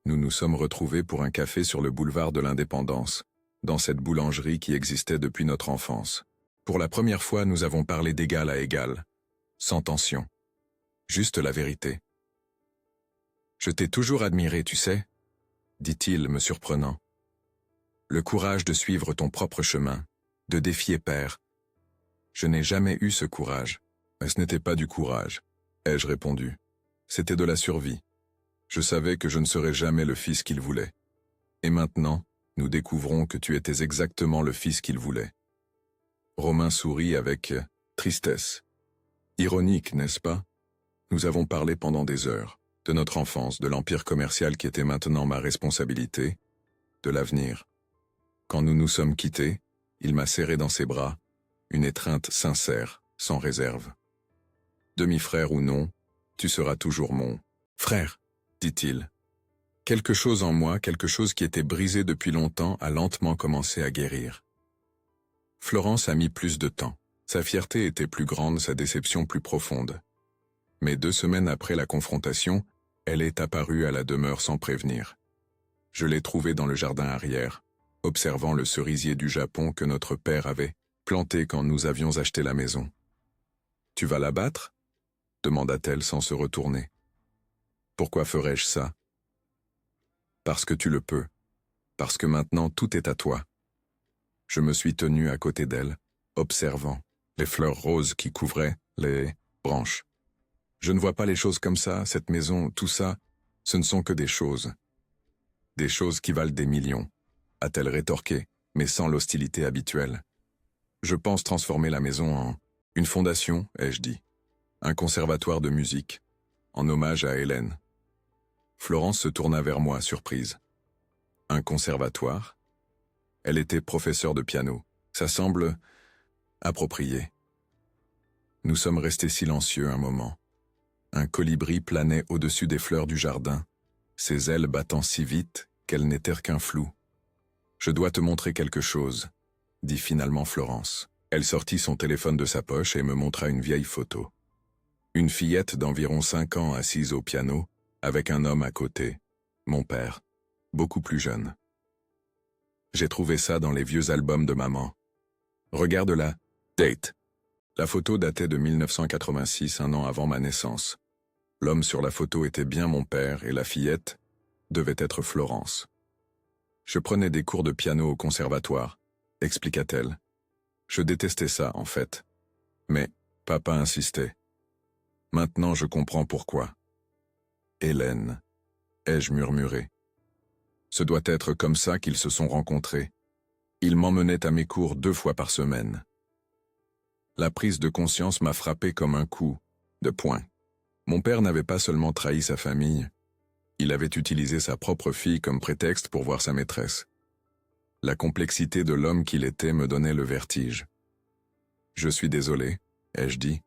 Nous nous sommes retrouvés pour un café sur le boulevard de l'Indépendance, dans cette boulangerie qui existait depuis notre enfance. Pour la première fois, nous avons parlé d'égal à égal, sans tension. Juste la vérité. « Je t'ai toujours admiré, tu sais », dit-il, me surprenant. « Le courage de suivre ton propre chemin, de défier père. Je n'ai jamais eu ce courage. » « Mais ce n'était pas du courage, » ai-je répondu. « C'était de la survie. Je savais que je ne serais jamais le fils qu'il voulait. Et maintenant, nous découvrons que tu étais exactement le fils qu'il voulait. » Romain sourit avec tristesse. Ironique, n'est-ce pas? Nous avons parlé pendant des heures, de notre enfance, de l'empire commercial qui était maintenant ma responsabilité, de l'avenir. Quand nous nous sommes quittés, il m'a serré dans ses bras, une étreinte sincère, sans réserve. Demi-frère ou non, tu seras toujours mon frère, dit-il. Quelque chose en moi, quelque chose qui était brisé depuis longtemps, a lentement commencé à guérir. Florence a mis plus de temps. Sa fierté était plus grande, sa déception plus profonde. Mais 2 semaines après la confrontation, elle est apparue à la demeure sans prévenir. Je l'ai trouvée dans le jardin arrière, observant le cerisier du Japon que notre père avait planté quand nous avions acheté la maison. « Tu vas l'abattre » demanda-t-elle sans se retourner. « Pourquoi ferais-je ça ?»« Parce que tu le peux. Parce que maintenant tout est à toi. » Je me suis tenu à côté d'elle, observant les fleurs roses qui couvraient les branches. « Je ne vois pas les choses comme ça, cette maison, tout ça, ce ne sont que des choses. Des choses qui valent des millions, » a-t-elle rétorqué, mais sans l'hostilité habituelle. « Je pense transformer la maison en une fondation, ai-je dit. Un conservatoire de musique, en hommage à Hélène. » Florence se tourna vers moi, surprise. « Un conservatoire ?» Elle était professeure de piano. Ça semble approprié. Nous sommes restés silencieux un moment. Un colibri planait au-dessus des fleurs du jardin, ses ailes battant si vite qu'elles n'étaient qu'un flou. « Je dois te montrer quelque chose, » dit finalement Florence. Elle sortit son téléphone de sa poche et me montra une vieille photo. Une fillette d'environ 5 ans assise au piano, avec un homme à côté, mon père, beaucoup plus jeune. J'ai trouvé ça dans les vieux albums de maman. Regarde-la, date. La photo datait de 1986, un an avant ma naissance. L'homme sur la photo était bien mon père et la fillette devait être Florence. Je prenais des cours de piano au conservatoire, expliqua-t-elle. Je détestais ça, en fait. Mais papa insistait. Maintenant, je comprends pourquoi. Hélène, ai-je murmuré. Ce doit être comme ça qu'ils se sont rencontrés. Il m'emmenait à mes cours 2 fois par semaine. La prise de conscience m'a frappé comme un coup de poing. Mon père n'avait pas seulement trahi sa famille, il avait utilisé sa propre fille comme prétexte pour voir sa maîtresse. La complexité de l'homme qu'il était me donnait le vertige. « Je suis désolé », ai-je dit,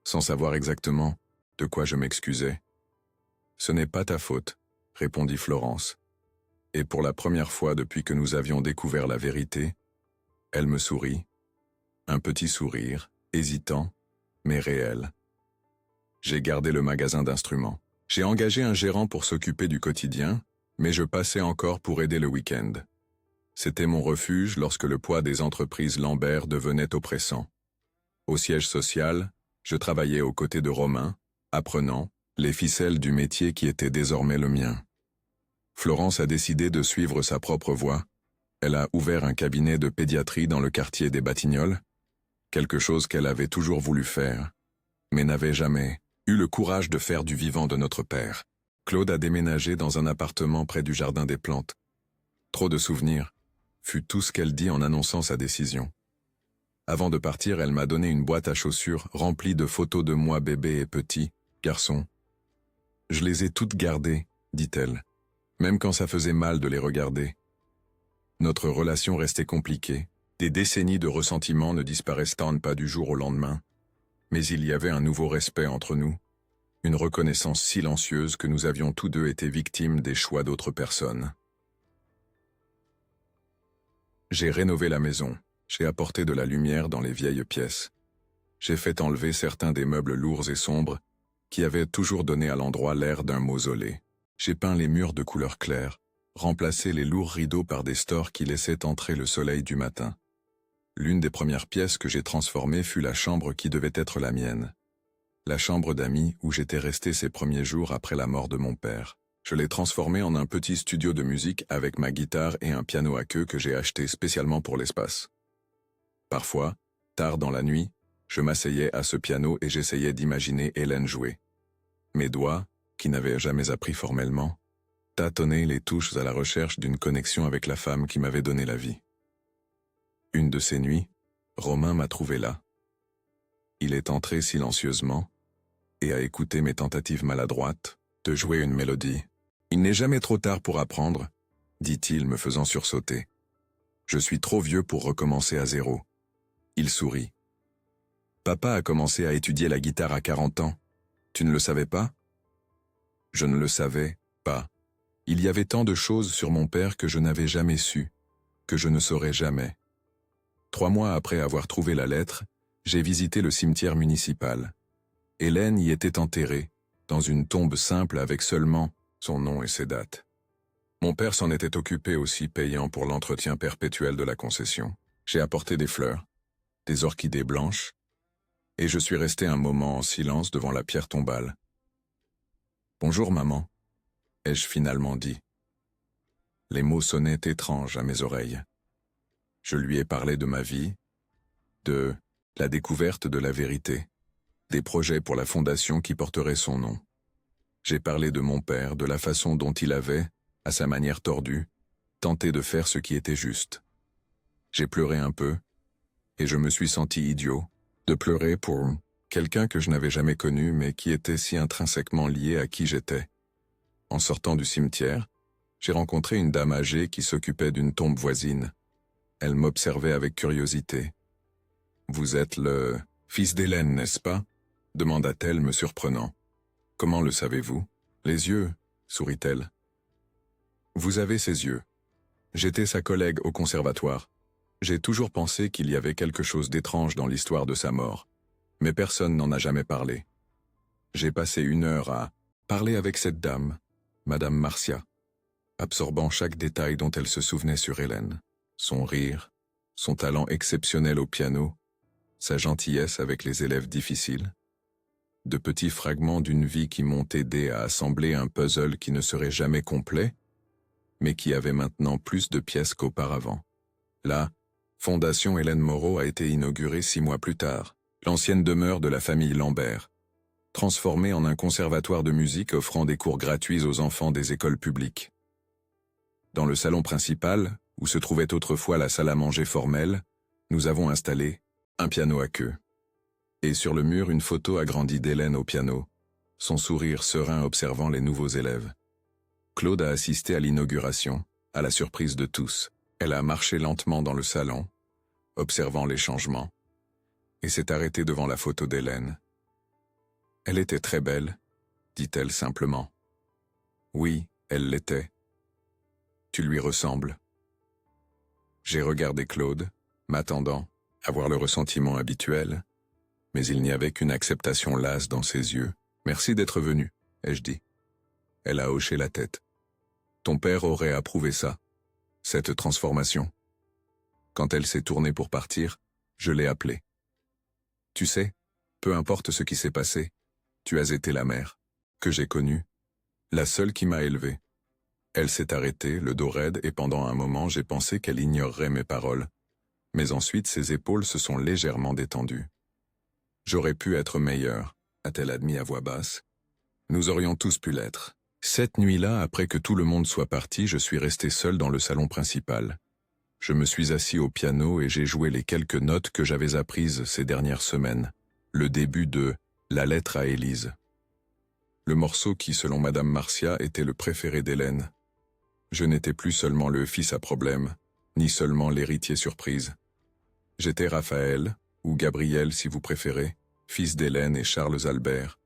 sans savoir exactement de quoi je m'excusais. « Ce n'est pas ta faute », répondit Florence. Et pour la première fois depuis que nous avions découvert la vérité, elle me sourit. Un petit sourire, hésitant, mais réel. J'ai gardé le magasin d'instruments. J'ai engagé un gérant pour s'occuper du quotidien, mais je passais encore pour aider le week-end. C'était mon refuge lorsque le poids des entreprises Lambert devenait oppressant. Au siège social, je travaillais aux côtés de Romain, apprenant les ficelles du métier qui était désormais le mien. Florence a décidé de suivre sa propre voie. Elle a ouvert un cabinet de pédiatrie dans le quartier des Batignolles, quelque chose qu'elle avait toujours voulu faire, mais n'avait jamais eu le courage de faire du vivant de notre père. Claude a déménagé dans un appartement près du jardin des plantes. Trop de souvenirs, fut tout ce qu'elle dit en annonçant sa décision. Avant de partir, elle m'a donné une boîte à chaussures remplie de photos de moi bébé et petit, garçon. Je les ai toutes gardées, dit-elle, même quand ça faisait mal de les regarder. Notre relation restait compliquée. Des décennies de ressentiment ne disparaissent pas du jour au lendemain. Mais il y avait un nouveau respect entre nous, une reconnaissance silencieuse que nous avions tous deux été victimes des choix d'autres personnes. J'ai rénové la maison, j'ai apporté de la lumière dans les vieilles pièces. J'ai fait enlever certains des meubles lourds et sombres qui avaient toujours donné à l'endroit l'air d'un mausolée. J'ai peint les murs de couleur claire, remplacé les lourds rideaux par des stores qui laissaient entrer le soleil du matin. L'une des premières pièces que j'ai transformées fut la chambre qui devait être la mienne. La chambre d'amis où j'étais resté ces premiers jours après la mort de mon père. Je l'ai transformée en un petit studio de musique avec ma guitare et un piano à queue que j'ai acheté spécialement pour l'espace. Parfois, tard dans la nuit, je m'asseyais à ce piano et j'essayais d'imaginer Hélène jouer. Mes doigts, qui n'avaient jamais appris formellement, tâtonnaient les touches à la recherche d'une connexion avec la femme qui m'avait donné la vie. Une de ces nuits, Romain m'a trouvé là. Il est entré silencieusement et a écouté mes tentatives maladroites de jouer une mélodie. « Il n'est jamais trop tard pour apprendre », dit-il me faisant sursauter. « Je suis trop vieux pour recommencer à zéro. » Il sourit. « Papa a commencé à étudier la guitare à 40 ans. Tu ne le savais pas ?» Je ne le savais pas. Il y avait tant de choses sur mon père que je n'avais jamais su, que je ne saurais jamais. 3 mois après avoir trouvé la lettre, j'ai visité le cimetière municipal. Hélène y était enterrée, dans une tombe simple avec seulement son nom et ses dates. Mon père s'en était occupé aussi, payant pour l'entretien perpétuel de la concession. J'ai apporté des fleurs, des orchidées blanches, et je suis resté un moment en silence devant la pierre tombale. « Bonjour maman », ai-je finalement dit. Les mots sonnaient étranges à mes oreilles. Je lui ai parlé de ma vie, de la découverte de la vérité, des projets pour la fondation qui porterait son nom. J'ai parlé de mon père, de la façon dont il avait, à sa manière tordue, tenté de faire ce qui était juste. J'ai pleuré un peu, et je me suis senti idiot, de pleurer pour quelqu'un que je n'avais jamais connu mais qui était si intrinsèquement lié à qui j'étais. En sortant du cimetière, j'ai rencontré une dame âgée qui s'occupait d'une tombe voisine. Elle m'observait avec curiosité. « Vous êtes le fils d'Hélène, n'est-ce pas ?» demanda-t-elle me surprenant. « Comment le savez-vous ?»« Les yeux, » sourit-elle. « Vous avez ses yeux. J'étais sa collègue au conservatoire. J'ai toujours pensé qu'il y avait quelque chose d'étrange dans l'histoire de sa mort, mais personne n'en a jamais parlé. J'ai passé 1 heure à parler avec cette dame, Madame Marcia, absorbant chaque détail dont elle se souvenait sur Hélène. Son rire, son talent exceptionnel au piano, sa gentillesse avec les élèves difficiles. De petits fragments d'une vie qui m'ont aidé à assembler un puzzle qui ne serait jamais complet, mais qui avait maintenant plus de pièces qu'auparavant. La Fondation Hélène Moreau a été inaugurée 6 mois plus tard, l'ancienne demeure de la famille Lambert, transformée en un conservatoire de musique offrant des cours gratuits aux enfants des écoles publiques. Dans le salon principal, où se trouvait autrefois la salle à manger formelle, nous avons installé un piano à queue. Et sur le mur, une photo agrandie d'Hélène au piano, son sourire serein observant les nouveaux élèves. Claude a assisté à l'inauguration, à la surprise de tous. Elle a marché lentement dans le salon, observant les changements, et s'est arrêtée devant la photo d'Hélène. « Elle était très belle », dit-elle simplement. « Oui, elle l'était. Tu lui ressembles. » J'ai regardé Claude, m'attendant à voir le ressentiment habituel, mais il n'y avait qu'une acceptation lasse dans ses yeux. « Merci d'être venu, » ai-je dit. Elle a hoché la tête. « Ton père aurait approuvé ça, cette transformation. » Quand elle s'est tournée pour partir, je l'ai appelée. « Tu sais, peu importe ce qui s'est passé, tu as été la mère que j'ai connue, la seule qui m'a élevé. » Elle s'est arrêtée, le dos raide, et pendant un moment j'ai pensé qu'elle ignorerait mes paroles. Mais ensuite ses épaules se sont légèrement détendues. « J'aurais pu être meilleure, » a-t-elle admis à voix basse. « Nous aurions tous pu l'être. » Cette nuit-là, après que tout le monde soit parti, je suis resté seul dans le salon principal. Je me suis assis au piano et j'ai joué les quelques notes que j'avais apprises ces dernières semaines. Le début de « La lettre à Élise ». Le morceau qui, selon Madame Marcia, était le préféré d'Hélène. Je n'étais plus seulement le fils à problème, ni seulement l'héritier surprise. J'étais Raphaël, ou Gabriel si vous préférez, fils d'Hélène et Charles Albert,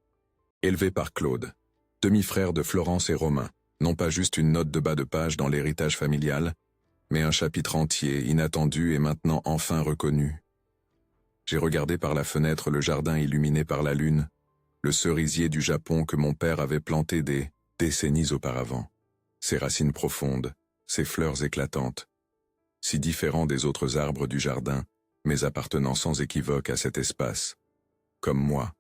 élevé par Claude, demi-frère de Florence et Romain, non pas juste une note de bas de page dans l'héritage familial, Mais un chapitre entier, inattendu et maintenant enfin reconnu. J'ai regardé par la fenêtre le jardin illuminé par la lune, le cerisier du Japon que mon père avait planté des décennies auparavant. Ses racines profondes, ses fleurs éclatantes, si différents des autres arbres du jardin, mais appartenant sans équivoque à cet espace. Comme moi,